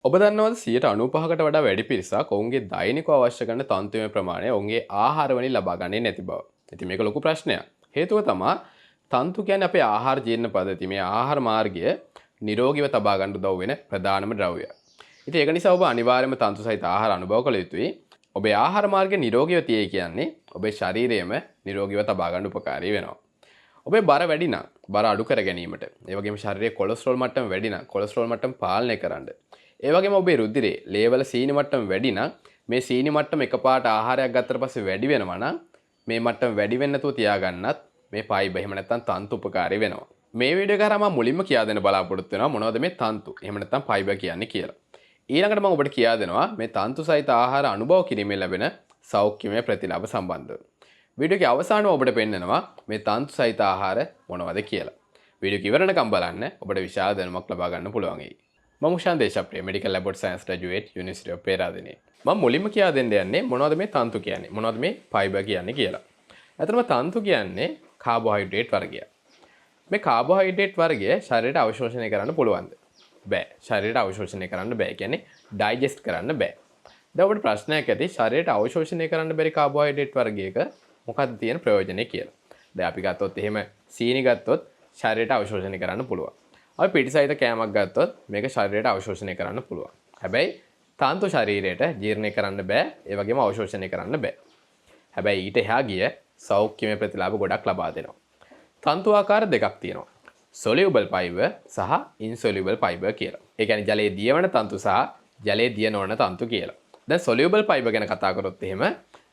ඔබ දන්නවද 95%කට වඩා වැඩි පිරිසක් ඔවුන්ගේ දෛනිකව අවශ්‍ය කරන තන්තුමය ප්‍රමාණය ඔවුන්ගේ ආහාර වලින් ලබා ගන්නේ නැති බව. ඉතින් මේක ලොකු ප්‍රශ්නයක්. හේතුව තමයි තන්තු කියන්නේ අපේ ආහාර ජීර්ණ පද්ධතිය. මේ ආහාර මාර්ගය නිරෝගීව තබා ගන්න උදව් වෙන ප්‍රධානම ද්‍රව්‍යය. ඉතින් ඒක නිසා ඔබ අනිවාර්යයෙන්ම තන්තු සහිත ආහාර අනුභව කළ යුතුයි. ඔබේ ආහාර මාර්ගය නිරෝගීව තියෙයි කියන්නේ ඔබේ ශරීරයම නිරෝගීව තබා ගන්න උපකාරී වෙනවා. ඔබේ බර වැඩි නම් බර අඩු කර ගැනීමට, ඒ වගේම ශරීරයේ කොලෙස්ටරෝල් මට්ටම වැඩි නම් කොලෙස්ටරෝල් මට්ටම පාලනය කරන්න. ඒ වගේම ඔබේ රුධිරේ ලේවල සීනි මට්ටම වැඩි නම් මේ සීනි මට්ටම එකපාරට ආහාරයක් ගත්තට පස්සේ වැඩි වෙනවා නම් මේ මට්ටම වැඩි වෙන්න නැතුව තියාගන්නත් මේ ෆයිබර් එහෙම නැත්නම් තන්තු උපකාරී වෙනවා. මේ වීඩියෝ එක කරා මම මුලින්ම කියා දෙන්න බලාපොරොත්තු වෙනවා මොනවද මේ තන්තු එහෙම නැත්නම් ෆයිබර් කියන්නේ කියලා. ඊළඟට මම ඔබට කියා දෙනවා මේ තන්තු සහිත ආහාර අනුභව කිරීමෙන් ලැබෙන සෞඛ්‍යමය ප්‍රතිලාභ සම්බන්ධව. වීඩියෝ එකේ අවසානයේ ඔබට පෙන්නනවා මේ තන්තු සහිත ආහාර මොනවද කියලා. වීඩියෝ එක ඉවරනකම් බලන්න ඔබට විශාල දැනුමක් ලබා ගන්න පුළුවන් වෙයි. මම Ushan Deshapriya medical laboratory science graduate University of Peradeniya. මම මුලින්ම කියා දෙන්න යන්නේ මොනවද මේ තන්තු කියන්නේ? මොනවද මේ ෆයිබර් කියන්නේ කියලා. ඇත්තටම තන්තු කියන්නේ කාබෝහයිඩ්‍රේට් වර්ගයක්. මේ කාබෝහයිඩ්‍රේට් වර්ගය ශරීරයට අවශෝෂණය කරන්න පුළුවන්ද? බෑ. ශරීරයට අවශෝෂණය කරන්න බෑ. කියන්නේ ඩයිජෙස්ට් කරන්න බෑ. දැන් ඔබට ප්‍රශ්නයක් ඇති ශරීරයට අවශෝෂණය කරන්න බැරි කාබෝහයිඩ්‍රේට් වර්ගයක මොකක්ද තියෙන ප්‍රයෝජනේ කියලා. දැන් අපි ගත්තොත් එහෙම සීනි ගත්තොත් ශරීරයට අවශෝෂණය කරන්න පුළුවන්. අපි පිටිසහිත කෑමක් ගත්තොත් මේක ශරීරයට අවශෝෂණය කරන්න පුළුවන්. හැබැයි තන්තු ශරීරයට ජීර්ණය කරන්න බෑ. ඒ වගේම අවශෝෂණය කරන්න බෑ. හැබැයි ඊට එහා ගිය සෞඛ්‍යමය ප්‍රතිලාභ ගොඩක් ලබා දෙනවා. තන්තු ආකාර දෙකක් තියෙනවා. soluble fiber සහ insoluble fiber කියලා. ඒ කියන්නේ ජලයේ දියවන තන්තු සහ ජලයේ දිය නොවන තන්තු කියලා. දැන් soluble fiber ගැන කතා කරොත් එහෙම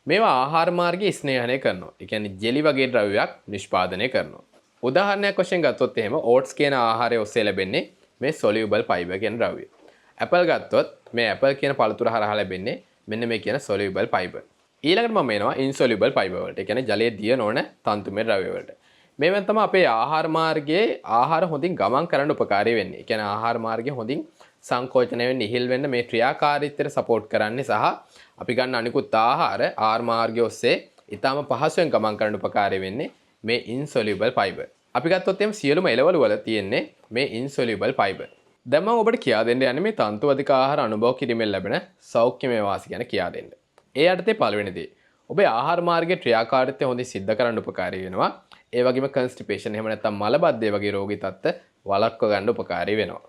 මේවා ආහාර මාර්ගයේ ස්නේහණය කරනවා. ඒ කියන්නේ ජෙලි වගේ ද්‍රව්‍යයක් නිෂ්පාදනය කරනවා. උදාහරණයක් වශයෙන් ගත්තොත් එහෙම ඕට්ස් කියන ආහාරය ඔස්සේ ලැබෙන්නේ මේ soluble fiber කියන ද්‍රව්‍යය. ඇපල් ගත්තොත් මේ ඇපල් කියන පළතුර හරහා ලැබෙන්නේ මෙන්න මේ කියන soluble fiber. ඊළඟට මම එනවා insoluble fiber වලට. ඒ කියන්නේ ජලයේ දිය නොවන තන්තුමය ද්‍රව්‍ය වලට. මේවෙන් තමයි අපේ ආහාර මාර්ගයේ ආහාර හොඳින් ගමන් කරන්න උපකාරී වෙන්නේ. ඒ කියන්නේ ආහාර මාර්ගය හොඳින් සංකෝචනය වෙන්න ඉහිල් වෙන්න මේ ක්‍රියාකාරීත්වයට සපෝට් කරන්නේ සහ අපි ගන්න අනිකුත් ආහාර මාර්ගය ඔස්සේ ඊටාම පහසුවෙන් ගමන් කරන්න උපකාරී වෙන්නේ මේ insoluble fiber. අපි ගත්තොත් එම් සියලුම එළවලු වල තියෙන්නේ මේ insoluble fiber. දැන් මම ඔබට කියා දෙන්න යන්නේ මේ තන්තු අධික ආහාර අනුභව කිරීමෙන් ලැබෙන සෞඛ්‍යමය වාසි ගැන කියා දෙන්න. ඒ යටතේ පළවෙනි දේ ඔබේ ආහාර මාර්ගයේ ක්‍රියාකාරීත්වය හොඳින් සිද්ධ කරන්න උපකාරී වෙනවා. ඒ වගේම constipation එහෙම නැත්නම් මලබද්ධය වගේ රෝගී තත්ත්ව වළක්ව ගන්න උපකාරී වෙනවා.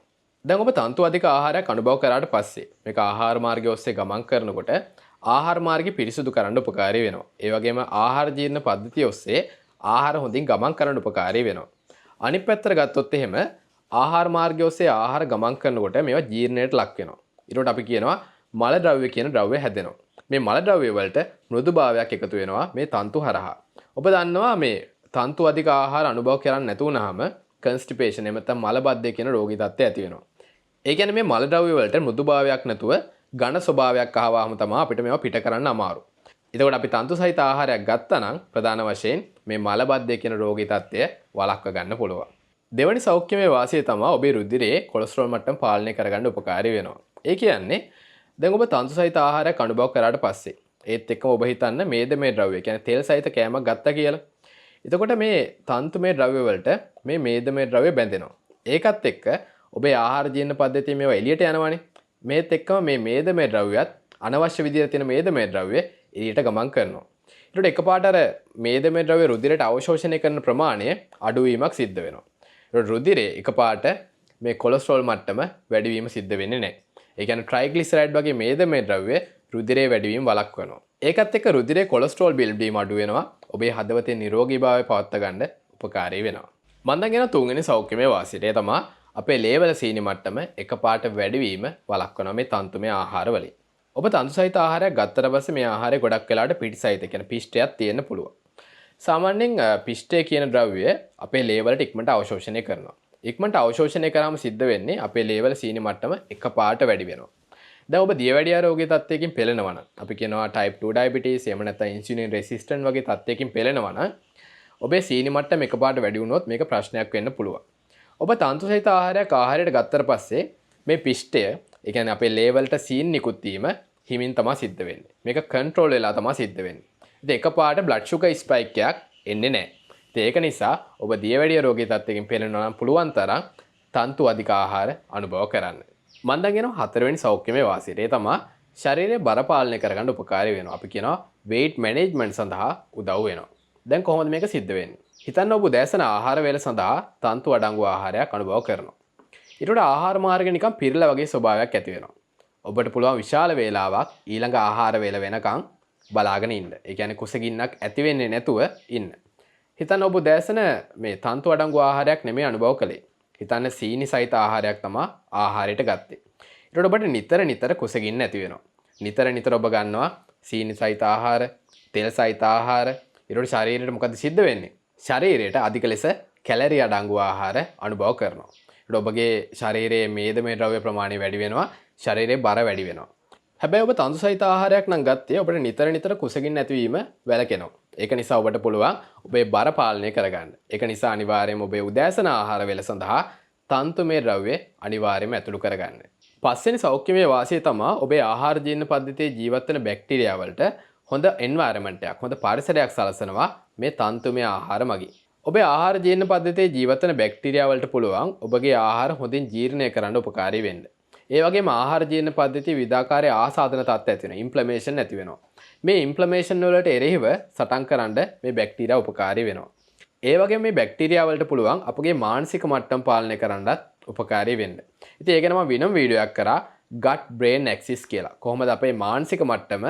දැන් ඔබ තන්තු අධික ආහාරයක් අනුභව කරාට පස්සේ මේක ආහාර මාර්ගය ඔස්සේ ගමන් කරනකොට ආහාර මාර්ගය පිරිසුදු කරන්න උපකාරී වෙනවා. ඒ වගේම ආහාර ජීර්ණ පද්ධතිය ඔස්සේ ආහාර හොඳින් ගමන් කරන්න උපකාරී වෙනවා. අනිත් පැත්තට ගත්තොත් එහෙම ආහාර මාර්ගය ඔස්සේ ආහාර ගමන් කරනකොට මේවා ජීර්ණයට ලක් වෙනවා. ඊට අපි කියනවා මල ද්‍රව්‍ය කියන ද්‍රව්‍ය හැදෙනවා. මේ මල ද්‍රව්‍ය වලට මෘදුභාවයක් එකතු වෙනවා මේ තන්තු හරහා. ඔබ දන්නවා මේ තන්තු අධික ආහාර අනුභව කරන්නේ නැතු වුනහම constipation එහෙම නැත්නම් මලබද්ධය කියන රෝගී තත්ත්වය ඇති වෙනවා. ඒ කියන්නේ මේ මල ද්‍රව්‍ය වලට මෘදුභාවයක් නැතුව ඝන ස්වභාවයක් ආවම තමයි අපිට මේවා පිට කරන්න අමාරු. එතකොට අපි තන්තු සහිත ආහාරයක් ගත්තා නම් ප්‍රධාන වශයෙන් මේ මලබද්ධය කියන රෝගී තත්ත්වය වළක්ව ගන්න පුළුවන්. දෙවැනි සෞඛ්‍යමය වාසිය තමයි ඔබේ රුධිරයේ කොලෙස්ටරෝල් මට්ටම පාලනය කරගන්න උපකාරී වෙනවා. ඒ කියන්නේ දැන් ඔබ තන්තු සහිත ආහාරයක් අනුභව කරාට පස්සේ ඒත් එක්කම ඔබ හිතන්න මේදමය ද්‍රව්‍ය කියන්නේ තෙල් සහිත කෑමක් ගත්තා කියලා. එතකොට මේ තන්තුමය ද්‍රව්‍ය වලට මේ මේදමය ද්‍රව්‍ය බැඳෙනවා. ඒකත් එක්ක ඔබේ ආහාර ජීර්ණ පද්ධතිය මේවා එළියට යනවානේ. මේත් එක්කම මේ මේදමය ද්‍රව්‍යයත් අනවශ්‍ය විදිහට තියෙන මේදමය ද්‍රව්‍ය එළියට ගමන් කරනවා. ඊට එකපාරට අර මේදමය ද්‍රව්‍ය රුධිරයට අවශෝෂණය කරන ප්‍රමාණය අඩුවීමක් සිද්ධ වෙනවා. ඊට රුධිරේ එකපාරට මේ කොලෙස්ටරෝල් මට්ටම වැඩිවීම සිද්ධ වෙන්නේ නැහැ. ඒ කියන්නේ ට්‍රයිග්ලිසරයිඩ් වගේ මේදමය ද්‍රව්‍ය රුධිරේ වැඩිවීම වළක්වනවා. ඒකත් එක්ක රුධිරේ කොලෙස්ටරෝල් බිල්ඩ් වීම අඩු වෙනවා. ඔබේ හදවතේ නිරෝගීභාවය පවත්වා ගන්න උපකාරී වෙනවා. මම දැන් යන තුන්වෙනි සෞඛ්‍යමය වාසියට. ඒ තමයි අපේ ලේවල සීනි මට්ටම එකපාරට වැඩිවීම වළක්වනවා මේ තන්තුමය ආහාර වලින්. ඔබ තන්තු සහිත ආහාරයක් ගත්තට පස්සේ මේ ආහාරය ගොඩක් වෙලාවට පිටසහිත කියන පිෂ්ඨයක් තියෙන්න පුළුවන්. සාමාන්‍යයෙන් පිෂ්ඨය කියන ද්‍රව්‍ය අපේ ලේවලට ඉක්මනට අවශෝෂණය කරනවා. ඉක්මනට අවශෝෂණය කරාම සිද්ධ වෙන්නේ අපේ ලේවල සීනි මට්ටම එකපාරට වැඩි වෙනවා. දැන් ඔබ දියවැඩියා රෝගී තත්ත්වයකින් පෙළෙනවා නම් අපි කියනවා type 2 diabetes එහෙම නැත්නම් insulin resistant වගේ තත්ත්වයකින් පෙළෙනවා නම් ඔබේ සීනි මට්ටම එකපාරට වැඩි වුණොත් මේක ප්‍රශ්නයක් වෙන්න පුළුවන්. ඔබ තන්තු සහිත ආහාරයට ගත්තට පස්සේ මේ පිෂ්ඨය ඒ කියන්නේ අපේ ලේවලට සීනි නිකුත් වීම හිමින් තමයි සිද්ධ වෙන්නේ. මේක කන්ට්‍රෝල් වෙලා තමයි සිද්ධ වෙන්නේ. ඉතින් එකපාරට blood sugar spike එකක් එන්නේ නැහැ. ඉතින් ඒක නිසා ඔබ දියවැඩියා රෝගී තත්ත්වයකින් පෙළෙනවා නම් පුළුවන් තරම් තන්තු අධික ආහාර අනුභව කරන්න. මම දැන් කියනවා හතරවෙනි සෞඛ්‍යමය වාසියට. ඒ තමයි ශරීරයේ බර පාලනය කරගන්න උපකාරී වෙනවා. අපි කියනවා weight management සඳහා උදව් වෙනවා. දැන් කොහොමද මේක සිද්ධ වෙන්නේ? හිතන්න ඔබ දැසන ආහාර වේල සඳහා තන්තු අඩංගු ආහාරයක් අනුභව කරනවා. ඊට වඩා ආහාර මාර්ගය නිකන් පිරලා වගේ ස්වභාවයක් ඇති වෙනවා. ඔබට පුළුවන් විශාල වේලාවක් ඊළඟ ආහාර වේල වෙනකන් බලාගෙන ඉන්න. ඒ කියන්නේ කුසගින්නක් ඇති වෙන්නේ නැතුව ඉන්න. හිතන්න ඔබ දැසන මේ තන්තු අඩංගු ආහාරයක් නෙමෙයි අනුභව කළේ. හිතන්න සීනි සහිත ආහාරයක් තමයි ආහාරයට ගත්තේ. ඊට ඔබට නිතර කුසගින්න ඇති වෙනවා. නිතර ඔබ ගන්නවා සීනි සහිත ආහාර, තෙල් සහිත ආහාර. ඊට ශරීරයට මොකද සිද්ධ වෙන්නේ? ශරීරයට අධික ලෙස කැලරි අඩංගු ආහාර අනුභව කරනවා. ඊට ඔබගේ ශරීරයේ මේදමය ද්‍රව්‍ය ප්‍රමාණය වැඩි වෙනවා, ශරීරයේ බර වැඩි වෙනවා. හැබැයි ඔබ තන්තු සහිත ආහාරයක් නම් ගත්තේ ඔබට නිතර කුසගින්න ඇතිවීම වැළකෙනවා. ඒක නිසා ඔබට පුළුවන් ඔබේ බර පාලනය කරගන්න. ඒක නිසා අනිවාර්යයෙන්ම ඔබේ උදෑසන ආහාර වේල සඳහා තන්තුමය ද්‍රව්‍ය අනිවාර්යයෙන්ම ඇතුළු කරගන්න. පස්වෙනි සෞඛ්‍යමය වාසිය තමයි ඔබේ ආහාර ජීර්ණ පද්ධතියේ ජීවත් වෙන බැක්ටීරියා වලට හොඳ එන්වයරන්මන්ට් එකක්, හොඳ පරිසරයක් සලසනවා මේ තන්තුමය ආහාර මගින්. ඔබේ ආහාර ජීර්ණ පද්ධතියේ ජීවත් වෙන බැක්ටීරියා වලට පුළුවන් ඔබගේ ආහාර හොඳින් ජීර්ණය කරන්න උපකාරී වෙන්න. ඒ වගේම ආහාර ජීර්ණ පද්ධතිය විවිධාකාරයේ ආසාදන තත්ත්ව ඇති වෙනවා. ඉන්ෆ්ලමේෂන් ඇති වෙනවා. මේ ඉන්ෆ්ලමේෂන් වලට එරෙහිව සටන් කරන්න මේ බැක්ටීරියා උපකාරී වෙනවා. ඒ වගේම මේ බැක්ටීරියා වලට පුළුවන් අපගේ මානසික මට්ටම පාලනය කරන්නත් උපකාරී වෙන්න. ඉතින් ඒක නම වෙනම වීඩියෝ එකක් කරා gut brain axis කියලා. කොහොමද අපේ මානසික මට්ටම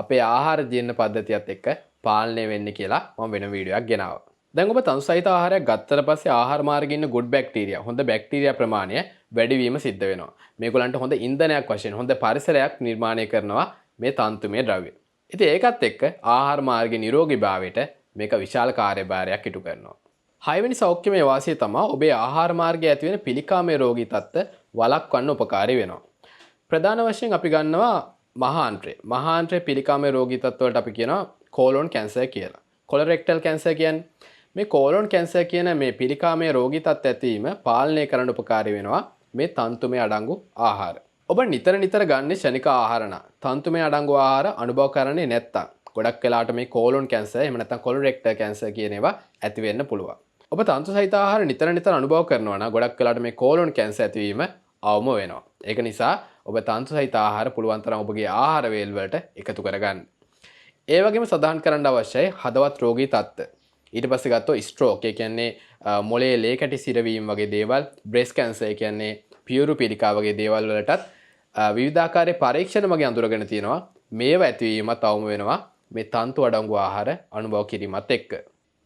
අපේ ආහාර ජීර්ණ පද්ධතියත් එක්ක පාලනය වෙන්නේ කියලා මම වෙන වීඩියෝ එකක් ගෙනාවා. දැන් ඔබ තනු සහිත ආහාරයක් ගත්තට පස්සේ ආහාර මාර්ගයේ ඉන්න good bacteria, හොඳ බැක්ටීරියා ප්‍රමාණය වැඩි වීම සිද්ධ වෙනවා. මේගොල්ලන්ට හොඳ ඉන්ධනයක් වශයෙන් හොඳ පරිසරයක් නිර්මාණය කරනවා මේ තන්තුමය ද්‍රව්‍ය. ඉතින් ඒකත් එක්ක ආහාර මාර්ගයේ නිරෝගීභාවයට මේක විශාල කාර්යභාරයක් ඉටු කරනවා. 6 වෙනි සෞඛ්‍යමය වාසිය තමයි ඔබේ ආහාර මාර්ගයේ ඇති වෙන පිළිකාමය රෝගී තත්ත්ව වළක්වන්න උපකාරී වෙනවා. ප්‍රධාන වශයෙන් අපි ගන්නවා මහාන්ත්‍රය. මහාන්ත්‍රය පිළිකාමය රෝගී තත්ත්ව වලට අපි කියනවා කොලොන් කැන්සර් කියලා. කොලොරෙක්ටල් කැන්සර් කියන්නේ මේ කොලොන් කැන්සර් කියන මේ පිළිකාමය රෝගී තත්ත්ව ඇතිවීම පාලනය කරන්න උපකාරී වෙනවා මේ තන්තුමය අඩංගු ආහාර. ඔබ නිතර ගන්නේ ශනික ආහාර නා තන්තුමය අඩංගු ආහාර අනුභව කරන්නේ නැත්තම් ගොඩක් වෙලාවට මේ කොලොන් කැන්සර් එහෙම නැත්නම් කොලොරෙක්ටල් කැන්සර් කියන ඒවා ඇති වෙන්න පුළුවන්. ඔබ තන්තු සහිත ආහාර නිතර අනුභව කරනවා නම් ගොඩක් වෙලාවට මේ කොලොන් කැන්සර් ඇතිවීම අවම වෙනවා. ඒක නිසා ඔබ තන්තු සහිත ආහාර පුළුවන් තරම් ඔබගේ ආහාර වේල් වලට එකතු කරගන්න. ඒ වගේම සඳහන් කරන්න අවශ්‍යයි හදවත් රෝගී තත්ත්ව. ඊට පස්සේ ගත්තොත් ස්ට්‍රෝක්, ඒ කියන්නේ මොළයේ ලේ කැටි සිරවීම වගේ දේවල්, බ්‍රෙස්ට් කැන්සර්, ඒ කියන්නේ පියුරු පිළිකා වගේ දේවල් වලටත් විවිධාකාරයේ පරීක්ෂණ මගින් අඳුරගෙන තියෙනවා මේවා ඇතිවීමත් අවම වෙනවා මේ තන්තු අඩංගු ආහාර අනුභව කිරීමත් එක්ක.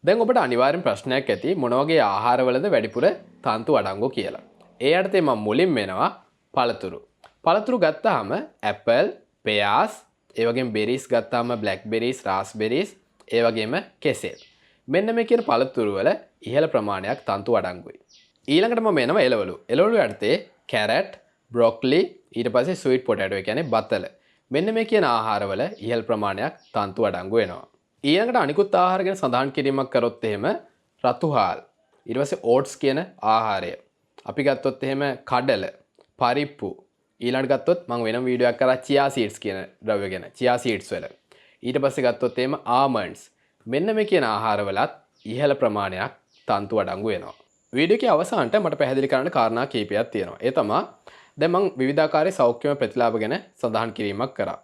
දැන් ඔබට අනිවාර්යෙන් ප්‍රශ්නයක් ඇති මොන වගේ ආහාරවලද වැඩිපුර තන්තු අඩංගු කියලා. ඒ යටතේ මම මුලින්ම වෙනවා පළතුරු. පළතුරු ගත්තාම ඇපල්, පෙයාස්, ඒ වගේම බෙරිස් ගත්තාම බ්ලැක්බෙරිස්, රාස්බෙරිස්, ඒ වගේම කෙසෙල්. මෙන්න මේ කියන පළතුරු වල ඉහළ ප්‍රමාණයක් තන්තු අඩංගුයි. ඊළඟට මම එනවා එළවලු. එළවලු යටතේ කැරට්, බ්‍රොක්ලි, ඊට පස්සේ ස්වීට් පොටැටෝ, ඒ කියන්නේ බතල. මෙන්න මේ කියන ආහාරවල ඉහළ ප්‍රමාණයක් තන්තු අඩංගු වෙනවා. ඊළඟට අනිකුත් ආහාර ගැන සඳහන් කිරීමක් කරොත් එහෙම රතුහාල්, ඊට පස්සේ ඕට්ස් කියන ආහාරය. අපි ගත්තොත් එහෙම කඩල, පරිප්පු. ඊළඟට ගත්තොත් මම වෙනම වීඩියෝ එකක් කරා චියා සීඩ්ස් කියන ද්‍රව්‍ය ගැන. චියා සීඩ්ස් වල. ඊට පස්සේ ගත්තොත් එහෙම ආමන්ඩ්ස්. මෙන්න මේ කියන ආහාරවලත් ඉහළ ප්‍රමාණයක් තන්තු අඩංගු වෙනවා. වීඩියෝ එකේ අවසානට මට පැහැදිලි කරන්න කාරණා කීපයක් තියෙනවා. ඒ තමයි දැන් මම විවිධාකාරයේ සෞඛ්‍යමය ප්‍රතිලාභ ගැන සඳහන් කිරීමක් කරා.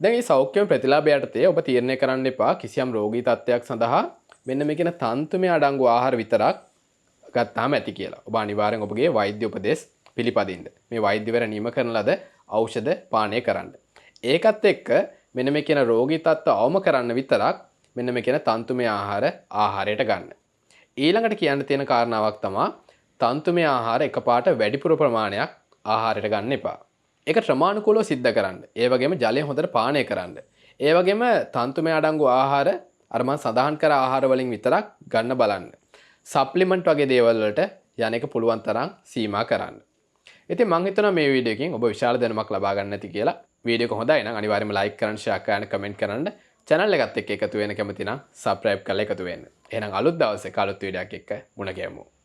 දැන් මේ සෞඛ්‍යමය ප්‍රතිලාභ යටතේ ඔබ තීරණය කරන්න එපා කිසියම් රෝගී තත්ත්වයක් සඳහා මෙන්න මේ කියන තන්තුමය අඩංගු ආහාර විතරක් ගත්තාම ඇති කියලා. ඔබ අනිවාර්යෙන් ඔබගේ වෛද්‍ය උපදෙස් පිළිපදින්න. මේ වෛද්‍යවරයා නියම කරන ලද ඖෂධ පානය කරන්න. ඒකත් එක්ක මෙන්න මේ කියන රෝගී තත්ත්ව අවම කරන්න විතරක් මෙන්න මේ කියන තන්තුමය ආහාර ආහාරයට ගන්න. ඊළඟට කියන්න තියෙන කාරණාවක් තමයි තන්තුමය ආහාර එකපාරට වැඩිපුර ප්‍රමාණයක් ආහාරයට ගන්න එපා. ඒක ක්‍රමානුකූලව සිද්ධ කරන්න. ඒ වගේම ජලය හොඳට පානය කරන්න. ඒ වගේම තන්තුමය අඩංගු ආහාර අර මම සඳහන් කර ආහාර වලින් විතරක් ගන්න බලන්න. සප්ලිමන්ට් වගේ දේවල් වලට යන එක පුළුවන් තරම් සීමා කරන්න. ඉතින් මම හිතනවා මේ වීඩියෝ එකෙන් ඔබ විශාල දැනුමක් ලබා ගන්න ඇති කියලා. වීඩියෝ එක හොඳයි නම් අනිවාර්යයෙන්ම ලයික් කරන්න, ෂෙයා කරන්න, කමෙන්ට් කරන්න. channel එකත් එක්ක එකතු වෙන්න කැමති නම් subscribe කරලා එකතු වෙන්න. එහෙනම් අලුත් දවසක අලුත් වීඩියෝ එකක් එක්ක මුණ ගැහෙමු.